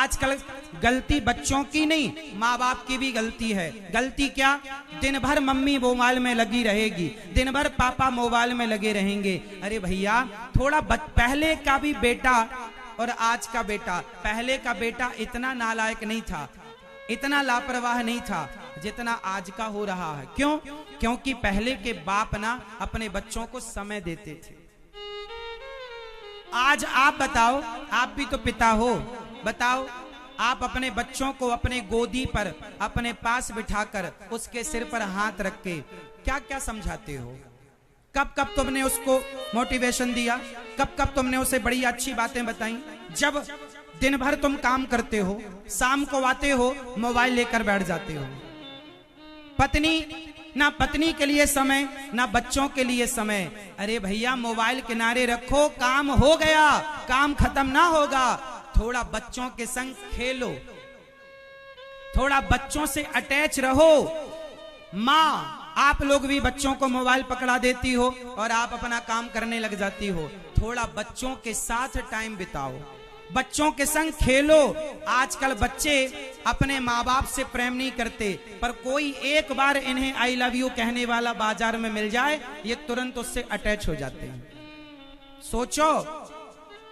आजकल गलती बच्चों की नहीं, माँ बाप की भी गलती है। गलती क्या? दिन भर मम्मी मोबाइल में लगी रहेगी, दिन भर पापा मोबाइल में लगे रहेंगे। अरे भैया थोड़ा पहले का भी बेटा और आज का बेटा, पहले का बेटा इतना नालायक नहीं था, इतना लापरवाह नहीं था जितना आज का हो रहा है। क्यों? क्योंकि पहले के बाप ना अपने बच्चों को समय देते थे। आज आप बताओ, आप भी तो पिता हो, बताओ आप अपने बच्चों को अपने गोदी पर अपने पास बिठाकर उसके सिर पर हाथ रख के क्या क्या समझाते हो? कब कब तुमने उसको मोटिवेशन दिया? कब कब तुमने उसे बड़ी अच्छी बातें बताई? जब दिन भर तुम काम करते हो, शाम को आते हो, मोबाइल लेकर बैठ जाते हो। ना पत्नी के लिए समय, ना बच्चों के लिए समय। अरे भैया मोबाइल किनारे रखो, काम हो गया, काम खत्म ना होगा। थोड़ा बच्चों के संग खेलो, थोड़ा बच्चों से अटैच रहो। माँ, आप लोग भी बच्चों को मोबाइल पकड़ा देती हो और आप अपना काम करने लग जाती हो। थोड़ा बच्चों के साथ टाइम बिताओ, बच्चों के संग खेलो। आजकल बच्चे अपने माँ बाप से प्रेम नहीं करते, पर कोई एक बार इन्हें आई लव यू कहने वाला बाजार में मिल जाए, ये तुरंत उससे अटैच हो जाते हैं। सोचो,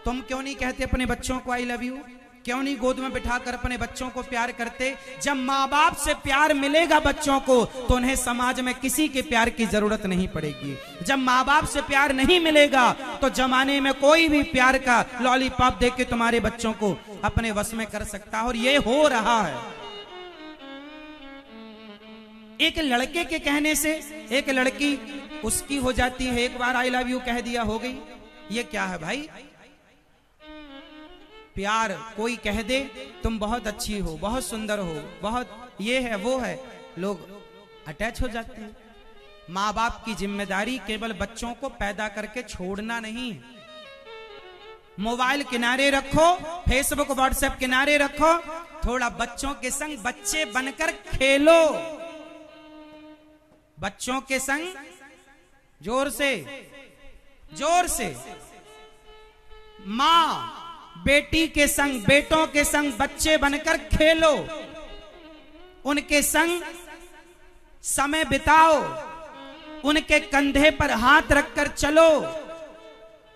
तुम क्यों नहीं कहते अपने बच्चों को आई लव यू? क्यों नहीं गोद में बिठाकर अपने बच्चों को प्यार करते? जब माँ बाप से प्यार मिलेगा बच्चों को तो उन्हें समाज में किसी के प्यार की जरूरत नहीं पड़ेगी। जब माँ बाप से प्यार नहीं मिलेगा तो जमाने में कोई भी प्यार का लॉलीपॉप देके तुम्हारे बच्चों को अपने वश में कर सकता है, और ये हो रहा है। एक लड़के के कहने से एक लड़की उसकी हो जाती है, एक बार आई लव यू कह दिया, हो गई। ये क्या है भाई? प्यार कोई कह दे तुम बहुत अच्छी हो, बहुत सुंदर हो, बहुत ये है वो है, लोग अटैच हो जाते हैं। माँ बाप की जिम्मेदारी केवल बच्चों को पैदा करके छोड़ना नहीं है। मोबाइल किनारे रखो, फेसबुक व्हाट्सएप किनारे रखो, थोड़ा बच्चों के संग बच्चे बनकर खेलो। बच्चों के संग जोर से माँ बेटी के संग, बेटों के संग बच्चे बनकर खेलो, उनके संग समय बिताओ, उनके कंधे पर हाथ रखकर चलो,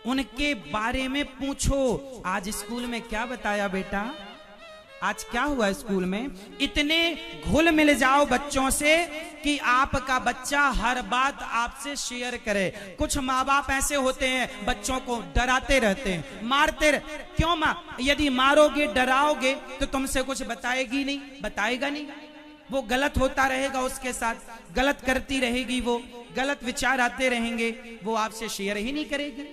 उनके बारे में पूछो। आज स्कूल में क्या बताया बेटा? आज क्या हुआ स्कूल में? इतने घुल मिल जाओ बच्चों से कि आपका बच्चा हर बात आपसे शेयर करे। कुछ माँ बाप ऐसे होते हैं बच्चों को डराते रहते हैं, मारते क्यों? यदि मारोगे, डराओगे तो तुमसे कुछ बताएगी नहीं, बताएगा नहीं। वो गलत होता रहेगा, उसके साथ गलत करती रहेगी, वो गलत विचार आते रहेंगे, वो आपसे शेयर ही नहीं करेगी।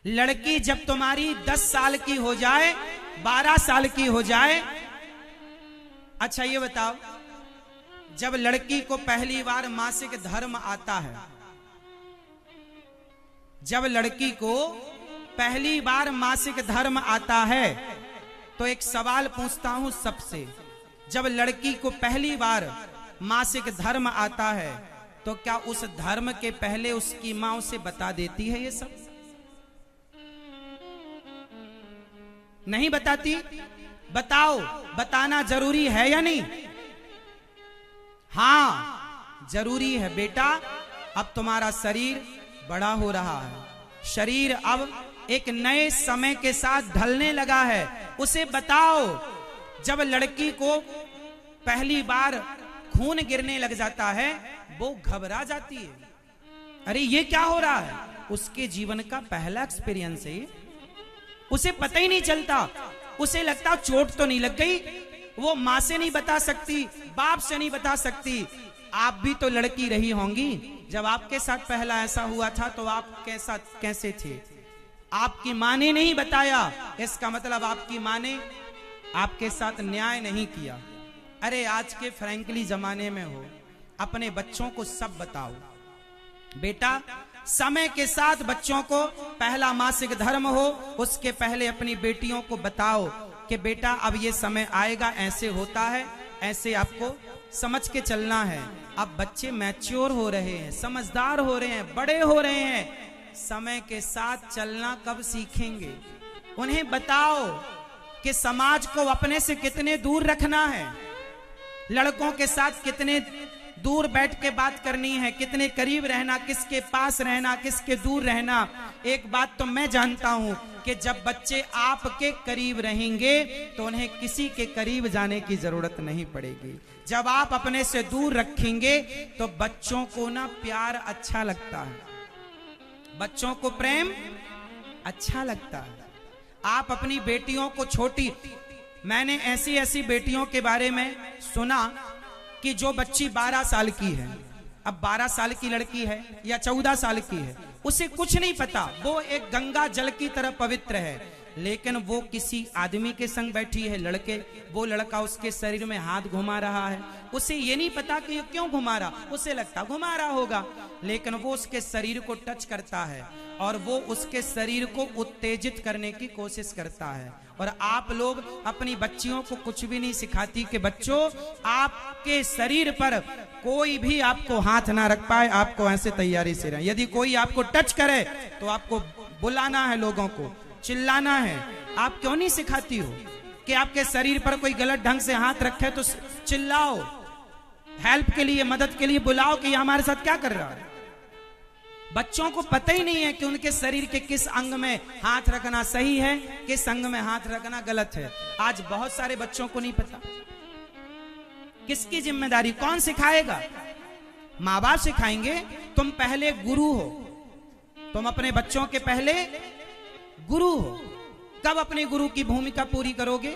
लड़की जब तुम्हारी 10 साल की हो जाए, 12 साल की हो जाए, अच्छा ये बताओ, जब लड़की को पहली बार मासिक धर्म आता है, जब लड़की को पहली बार मासिक धर्म आता है तो एक सवाल पूछता हूं सबसे, जब लड़की को पहली बार मासिक धर्म आता है तो क्या उस धर्म के पहले उसकी मां उसे बता देती है ये सब? नहीं बताती? बताओ, बताना जरूरी है या नहीं? हां जरूरी है बेटा। अब तुम्हारा शरीर बड़ा हो रहा है, शरीर अब एक नए समय के साथ ढलने लगा है, उसे बताओ। जब लड़की को पहली बार खून गिरने लग जाता है वो घबरा जाती है, अरे ये क्या हो रहा है? उसके जीवन का पहला एक्सपीरियंस है, उसे पता ही नहीं चलता, उसे लगता चोट तो नहीं लग गई। वो माँ से नहीं बता सकती, बाप से नहीं बता सकती। आप भी तो लड़की रही होंगी, जब आपके साथ पहला ऐसा हुआ था तो आप कैसे थे? आपकी माँ ने नहीं बताया, इसका मतलब आपकी माँ ने आपके साथ न्याय नहीं किया। अरे आज के फ्रैंकली जमाने में हो, अपने बच्चों को सब बताओ। बेटा समय के साथ बच्चों को पहला मासिक धर्म हो उसके पहले अपनी बेटियों को बताओ कि बेटा अब ये समय आएगा, ऐसे होता है, ऐसे आपको समझ के चलना है। अब बच्चे मैच्योर हो रहे हैं, समझदार हो रहे हैं, बड़े हो रहे हैं, समय के साथ चलना कब सीखेंगे? उन्हें बताओ कि समाज को अपने से कितने दूर रखना है, लड़कों के साथ कितने दूर बैठ के बात करनी है, कितने करीब रहना, किसके पास रहना, किसके दूर रहना। एक बात तो मैं जानता हूं कि जब बच्चे आपके करीब रहेंगे तो उन्हें किसी के करीब जाने की जरूरत नहीं पड़ेगी। जब आप अपने से दूर रखेंगे तो बच्चों को ना प्यार अच्छा लगता है, बच्चों को प्रेम अच्छा लगता है। आप अपनी बेटियों को छोटी, मैंने ऐसी ऐसी बेटियों के बारे में सुना कि जो बच्ची 12 साल की है, अब 12 साल की लड़की है या 14 साल की है, उसे कुछ नहीं पता, वो एक गंगा जल की तरह पवित्र है, लेकिन वो किसी आदमी के संग बैठी है, लड़के, वो लड़का उसके शरीर में हाथ घुमा रहा है, उसे ये नहीं पता कि ये क्यों घुमा रहा, उसे लगता घुमा रहा होगा, लेकिन वो उसके शरीर को टच करता है और वो उसके शरीर को उत्तेजित करने की कोशिश करता है। और आप लोग अपनी बच्चियों को कुछ भी नहीं सिखाती कि बच्चों आपके शरीर पर कोई भी आपको हाथ ना रख पाए, आपको ऐसे तैयारी से रहे। यदि कोई आपको टच करे तो आपको बुलाना है, लोगों को चिल्लाना है। आप क्यों नहीं सिखाती हो कि आपके शरीर पर कोई गलत ढंग से हाथ रखे तो चिल्लाओ, हेल्प के लिए, मदद के लिए बुलाओ कि ये हमारे साथ क्या कर रहा है। बच्चों को पता ही नहीं है कि उनके शरीर के किस अंग में हाथ रखना सही है, किस अंग में हाथ रखना गलत है। आज बहुत सारे बच्चों को नहीं पता। किसकी जिम्मेदारी, कौन सिखाएगा? माँ बाप सिखाएंगे। तुम पहले गुरु हो, तुम अपने बच्चों के पहले गुरु हो। कब अपने गुरु की भूमिका पूरी करोगे?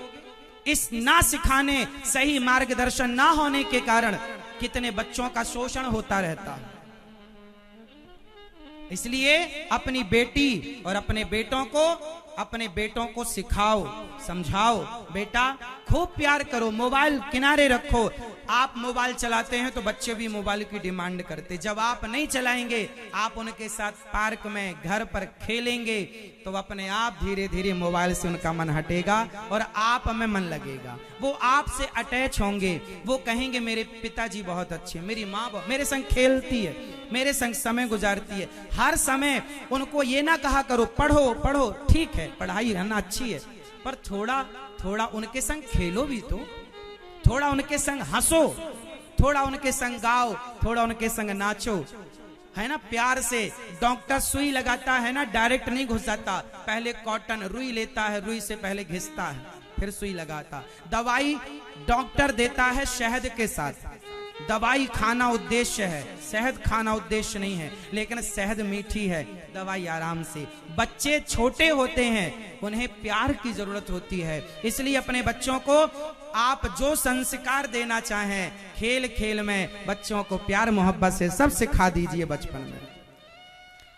इस ना सिखाने, सही मार्गदर्शन ना होने के कारण कितने बच्चों का शोषण होता रहता है। इसलिए अपनी बेटी और अपने बेटों को सिखाओ, समझाओ, बेटा खूब प्यार करो, मोबाइल किनारे रखो। आप मोबाइल चलाते हैं तो बच्चे भी मोबाइल की डिमांड करते। जब आप नहीं चलाएंगे, आप उनके साथ पार्क में, घर पर खेलेंगे तो अपने आप धीरे धीरे मोबाइल से उनका मन हटेगा और आप में मन लगेगा। वो आपसे अटैच होंगे, वो कहेंगे मेरे पिताजी बहुत अच्छे, मेरी माँ मेरे संग खेलती है, मेरे संग समय गुजारती है। हर समय उनको ये ना कहा करो पढ़ो पढ़ो, ठीक है पढ़ाई रहना अच्छी है, पर थोड़ा थोड़ा उनके संग खेलो भी तो, थोड़ा उनके संग हंसो, थोड़ा उनके संग गाओ, थोड़ा उनके संग नाचो, है ना। प्यार से डॉक्टर सुई लगाता है ना, डायरेक्ट नहीं घुसाता, पहले कॉटन रुई लेता है, रुई से पहले घिसता है, फिर सुई लगाता। दवाई डॉक्टर देता है शहद के साथ। दवाई खाना उद्देश्य है, शहद खाना उद्देश्य नहीं है, लेकिन शहद मीठी है, दवाई आराम से। बच्चे छोटे होते हैं, उन्हें प्यार की जरूरत होती है। इसलिए अपने बच्चों को आप जो संस्कार देना चाहें, खेल खेल में बच्चों को प्यार मोहब्बत से सब सिखा दीजिए बचपन में,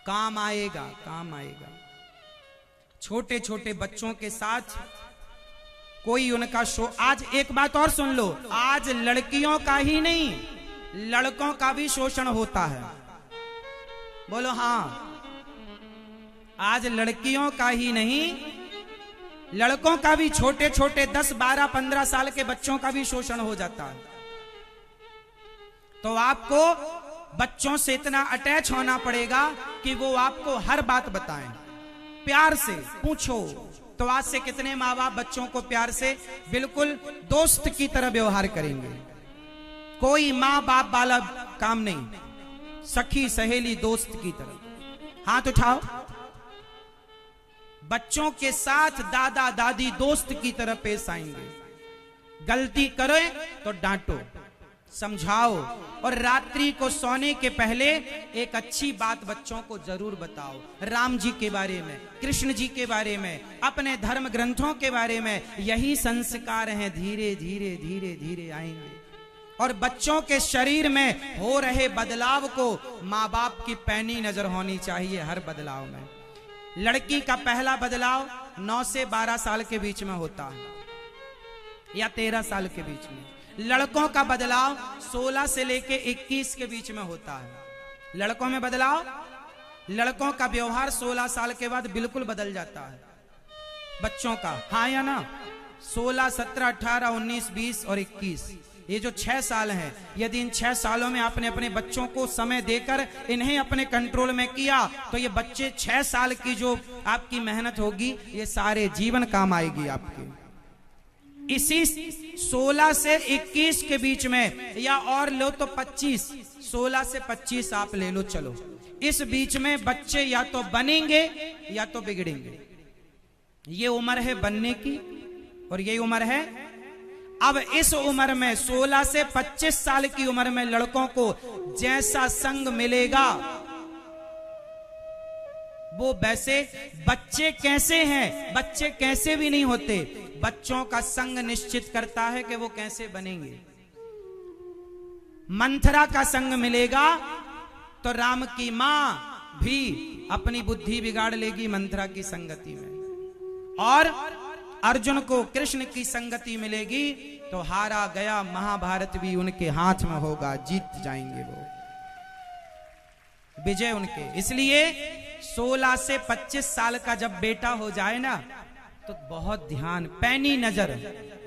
काम आएगा, काम आएगा। छोटे छोटे बच्चों के साथ कोई उनका आज एक बात और सुन लो, आज लड़कियों का ही नहीं लड़कों का भी शोषण होता है। बोलो हाँ, आज लड़कियों का ही नहीं लड़कों का भी, छोटे छोटे 10, 12, 15 साल के बच्चों का भी शोषण हो जाता है। तो आपको बच्चों से इतना अटैच होना पड़ेगा कि वो आपको हर बात बताएं, प्यार से पूछो। तो आज से कितने माँ बाप बच्चों को प्यार से बिल्कुल दोस्त की तरह व्यवहार करेंगे। कोई माँ बाप वाला काम नहीं, सखी सहेली दोस्त की तरह। हाथ उठाओ। बच्चों के साथ दादा दादी दोस्त की तरह पेश आएंगे। गलती करे तो डांटो, समझाओ, और रात्रि को सोने के पहले एक अच्छी बात बच्चों को जरूर बताओ। राम जी के बारे में, कृष्ण जी के बारे में, अपने धर्म ग्रंथों के बारे में। यही संस्कार हैं, धीरे धीरे धीरे धीरे आएंगे। और बच्चों के शरीर में हो रहे बदलाव को माँ बाप की पैनी नजर होनी चाहिए हर बदलाव में। लड़की का पहला बदलाव 9 से 12 साल के बीच में होता है या 13 साल के बीच में। लड़कों का बदलाव 16 से लेके 21 के बीच में होता है। लड़कों में बदलाव, लड़कों का व्यवहार 16 साल के बाद बिल्कुल बदल जाता है। बच्चों का, हाँ या ना? 16, 17, 18, 19, 20 और 21 ये जो 6 साल हैं, यदि इन 6 सालों में आपने अपने बच्चों को समय देकर इन्हें अपने कंट्रोल में किया तो ये बच्चे 6 साल की जो आपकी मेहनत होगी ये सारे जीवन काम आएगी आपके। इसी 16 से 21 के बीच में, या और लो तो 25, 16 से 25 आप ले लो, चलो इस बीच में बच्चे या तो बनेंगे या तो बिगड़ेंगे। ये उम्र है बनने की और ये उम्र है। अब इस उम्र में 16 से 25 साल की उम्र में लड़कों को जैसा संग मिलेगा वो वैसे। बच्चे कैसे हैं? बच्चे कैसे भी नहीं होते, बच्चों का संग निश्चित करता है कि वो कैसे बनेंगे। मंथरा का संग मिलेगा तो राम की मां भी अपनी बुद्धि बिगाड़ लेगी मंथरा की संगति में, और अर्जुन को कृष्ण की संगति मिलेगी तो हारा गया महाभारत भी उनके हाथ में होगा, जीत जाएंगे वो, विजय उनके। इसलिए 16 से 25 साल का जब बेटा हो जाए ना तो बहुत ध्यान, पैनी नजर,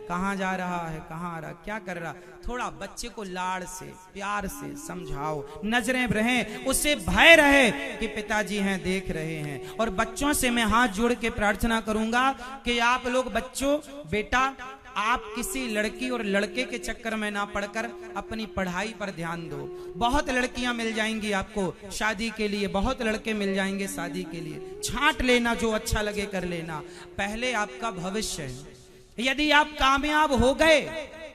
कहां जा रहा है, कहां आ रहा, क्या कर रहा, थोड़ा बच्चे को लाड़ से प्यार से समझाओ, नजरें रहें, उसे भय रहे कि पिताजी हैं, देख रहे हैं। और बच्चों से मैं हाथ जोड़ के प्रार्थना करूंगा कि आप लोग बच्चों, बेटा आप किसी लड़की और लड़के के चक्कर में ना पड़कर अपनी पढ़ाई पर ध्यान दो। बहुत लड़कियां मिल जाएंगी आपको शादी के लिए, बहुत लड़के मिल जाएंगे शादी के लिए, छांट लेना, जो अच्छा लगे कर लेना। पहले आपका भविष्य है। यदि आप कामयाब हो गए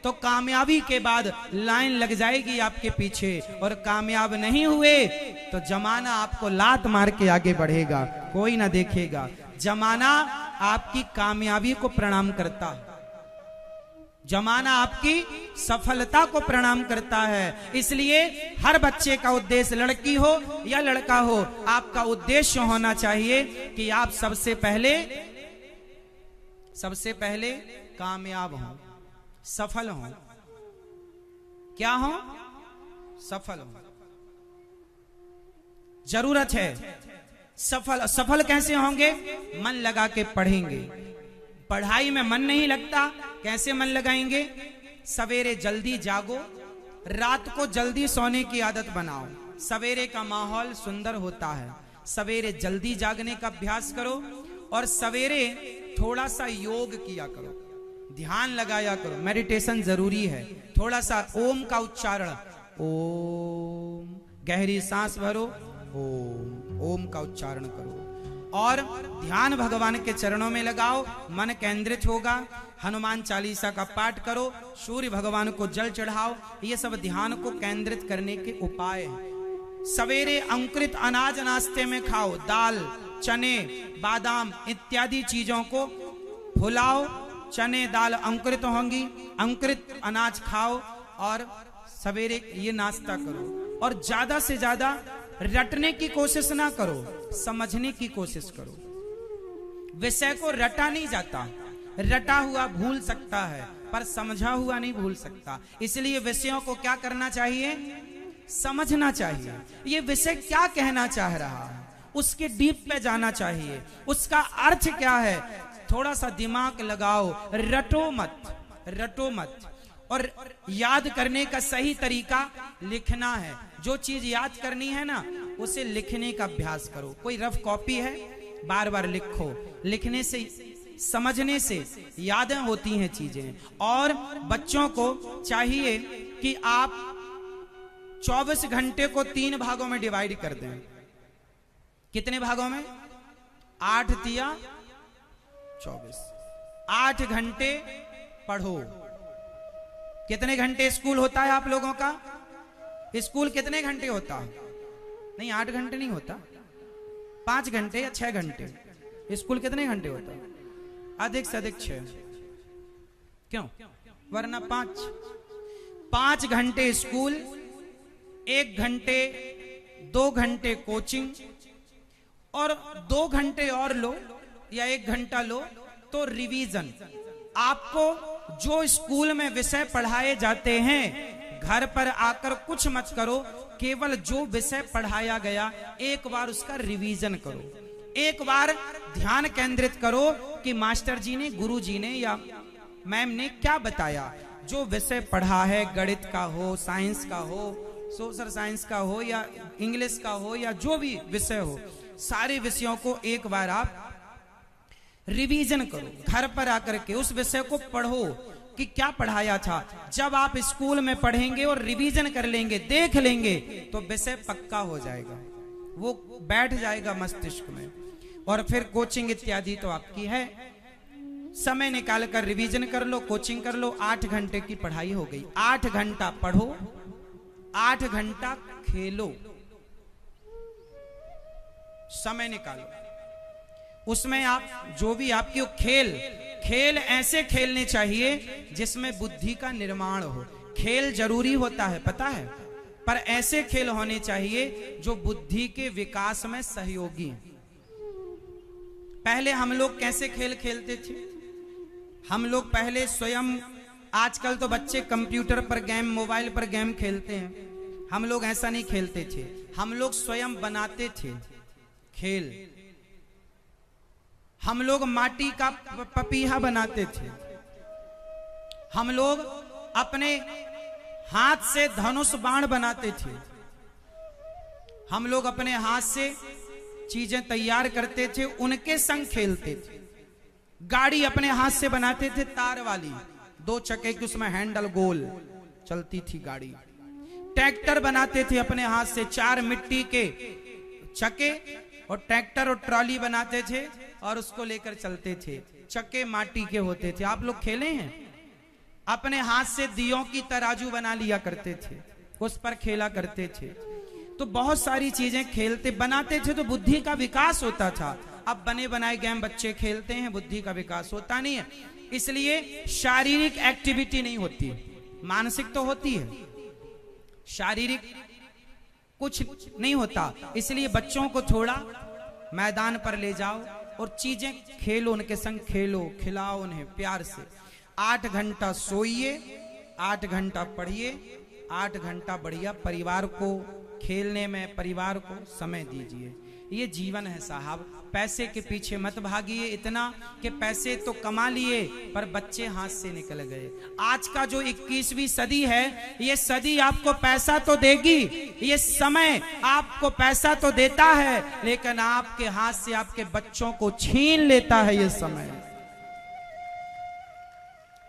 तो कामयाबी के बाद लाइन लग जाएगी आपके पीछे, और कामयाब नहीं हुए तो जमाना आपको लात मार के आगे बढ़ेगा, कोई ना देखेगा। जमाना आपकी कामयाबी को प्रणाम करता है, जमाना आपकी सफलता को प्रणाम करता है। इसलिए हर बच्चे का उद्देश्य, लड़की हो या लड़का हो, आपका उद्देश्य होना चाहिए कि आप सबसे पहले कामयाब हो, सफल हो। क्या हो? सफल हो। जरूरत है सफल कैसे होंगे? मन लगा के पढ़ेंगे। पढ़ाई में मन नहीं लगता, कैसे मन लगाएंगे? सवेरे जल्दी जागो, रात को जल्दी सोने की आदत बनाओ। सवेरे का माहौल सुंदर होता है, सवेरे जल्दी जागने का अभ्यास करो, और सवेरे थोड़ा सा योग किया करो, ध्यान लगाया करो, मेडिटेशन जरूरी है। थोड़ा सा ओम का उच्चारण, ओम, गहरी सांस भरो, ओम का उच्चारण करो, और ध्यान भगवान के चरणों में लगाओ, मन केंद्रित होगा। हनुमान चालीसा का पाठ करो, सूर्य भगवान को जल चढ़ाओ। ये सब ध्यान को केंद्रित करने के उपाय हैं। सवेरे अंकुरित अनाज नाश्ते में खाओ, दाल, चने, बादाम इत्यादि चीजों को फुलाओ। चने दाल अंकुरित होंगी, अंकुरित अनाज खाओ और सवेरे ये नाश्ता करो। और ज्यादा से ज्यादा रटने की कोशिश ना करो, समझने की कोशिश करो। विषय को रटा नहीं जाता, रटा हुआ भूल सकता है पर समझा हुआ नहीं भूल सकता। इसलिए विषयों को क्या करना चाहिए? समझना चाहिए। ये विषय क्या कहना चाह रहा है, उसके डीप पे जाना चाहिए, उसका अर्थ क्या है। थोड़ा सा दिमाग लगाओ, रटो मत। और याद करने का सही तरीका लिखना है। जो चीज याद करनी है ना, उसे लिखने का अभ्यास करो। कोई रफ कॉपी है, बार बार लिखो। लिखने से, समझने से यादें होती हैं चीजें। और बच्चों को चाहिए कि आप 24 घंटे को 3 भागों में डिवाइड कर दें। कितने भागों में? 8 तिया 24। 8 घंटे पढ़ो। कितने घंटे स्कूल होता है आप लोगों का? स्कूल कितने घंटे होता? नहीं, 8 घंटे नहीं होता, 5 घंटे या 6 घंटे। स्कूल कितने घंटे होता? अधिक से अधिक 6। क्यों? वरना 5 घंटे स्कूल, 1 घंटे 2 घंटे कोचिंग, और 2 घंटे और लो या 1 घंटा लो तो रिवीजन। आपको जो स्कूल में विषय पढ़ाए जाते हैं, घर पर आकर कुछ मत करो, केवल जो विषय पढ़ाया गया एक बार उसका रिवीजन करो। एक बार ध्यान केंद्रित करो कि मास्टर जी ने, गुरु जी ने या मैम ने क्या बताया। जो विषय पढ़ा है, गणित का हो, साइंस का हो, सोशल साइंस का हो या इंग्लिश का हो या जो भी विषय हो, सारे विषयों को एक बार आप रिवीजन करो। घर पर आकर के उस विषय को पढ़ो कि क्या पढ़ाया था। जब आप स्कूल में पढ़ेंगे और रिवीजन कर लेंगे, देख लेंगे, तो विषय पक्का हो जाएगा, वो बैठ जाएगा मस्तिष्क में। और फिर कोचिंग इत्यादि तो आपकी है, समय निकाल कर रिवीजन कर लो, कोचिंग कर लो। 8 घंटे की पढ़ाई हो गई। 8 घंटा पढ़ो, 8 घंटा खेलो, समय निकालो। उसमें आप जो भी आपकी खेल ऐसे खेलने चाहिए जिसमें बुद्धि का निर्माण हो। खेल जरूरी होता है, पता है, पर ऐसे खेल होने चाहिए जो बुद्धि के विकास में सहयोगी। पहले हम लोग कैसे खेल खेलते थे? हम लोग पहले स्वयं, आजकल तो बच्चे कंप्यूटर पर गेम, मोबाइल पर गेम खेलते हैं, हम लोग ऐसा नहीं खेलते थे। हम लोग स्वयं बनाते थे खेल। हम लोग माटी का पपीहा बनाते थे, हम लोग अपने हाथ से धनुष बाण बनाते थे, हम लोग अपने हाथ से चीजें तैयार करते थे, उनके संग खेलते थे। गाड़ी अपने हाथ से बनाते थे, तार वाली, 2 चक्के की, उसमें हैंडल गोल चलती थी गाड़ी। ट्रैक्टर बनाते थे अपने हाथ से, 4 मिट्टी के चक्के और ट्रैक्टर और ट्रॉली बनाते थे और उसको लेकर चलते थे। चक्के माटी के होते थे। आप लोग खेले हैं? अपने हाथ से दियों की तराजू बना लिया करते थे, उस पर खेला करते थे। तो बहुत सारी चीजें खेलते बनाते थे, तो बुद्धि का विकास होता था। अब बने बनाए गेम बच्चे खेलते हैं, बुद्धि का विकास होता नहीं है। इसलिए शारीरिक एक्टिविटी नहीं होती, मानसिक तो होती है, शारीरिक कुछ नहीं होता। इसलिए बच्चों को थोड़ा मैदान पर ले जाओ और चीजें खेलो, उनके संग खेलो, खिलाओ उन्हें प्यार से। 8 घंटा सोइए, 8 घंटा पढ़िए, 8 घंटा बढ़िया परिवार को खेलने में, परिवार को समय दीजिए। ये जीवन है साहब। पैसे के पीछे मत भागिए इतना कि पैसे तो कमा लिए पर बच्चे हाथ से निकल गए। आज का जो 21वीं सदी है, ये सदी आपको पैसा तो देगी, ये समय आपको पैसा तो देता है, लेकिन आपके हाथ से आपके बच्चों को छीन लेता है ये समय।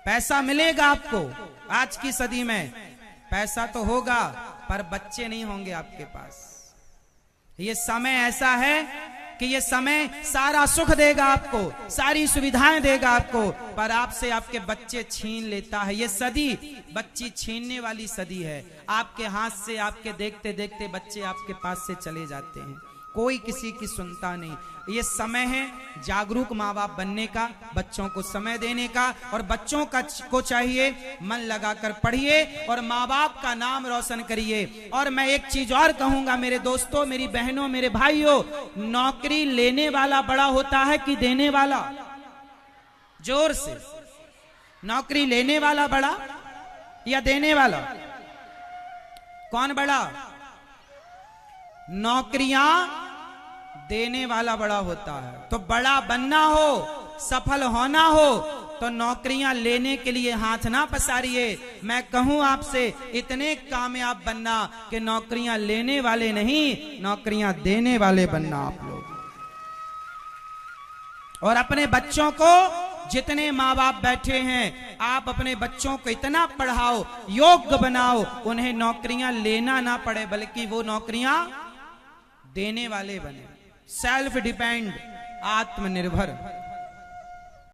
पैसा मिलेगा आपको आज की सदी में, पैसा तो होगा पर बच्चे नहीं होंगे आपके पास। ये समय ऐसा है कि ये समय सारा सुख देगा आपको, सारी सुविधाएं देगा आपको, पर आपसे आपके बच्चे छीन लेता है। ये सदी बच्ची छीनने वाली सदी है। आपके हाथ से, आपके देखते देखते बच्चे आपके पास से चले जाते हैं, कोई किसी की सुनता नहीं। ये समय है जागरूक माँ बाप बनने का, बच्चों को समय देने का, और बच्चों को चाहिए मन लगाकर पढ़िए और माँ बाप का नाम रोशन करिए। और मैं एक चीज और कहूंगा मेरे दोस्तों, मेरी बहनों, मेरे भाइयों, नौकरी लेने वाला बड़ा होता है कि देने वाला? जोर से, नौकरी लेने वाला बड़ा या देने वाला? कौन बड़ा? नौकरियां देने वाला बड़ा होता है। तो बड़ा बनना हो, सफल होना हो, तो नौकरियां लेने के लिए हाथ ना पसारिए। मैं कहूं आपसे, इतने कामयाब बनना कि नौकरियां लेने वाले नहीं, नौकरियां देने वाले बनना आप लोग। और अपने बच्चों को, जितने माँ बाप बैठे हैं, आप अपने बच्चों को इतना पढ़ाओ, योग्य बनाओ, उन्हें नौकरियां लेना ना पड़े, बल्कि वो नौकरियां देने वाले बने। सेल्फ डिपेंड, आत्मनिर्भर।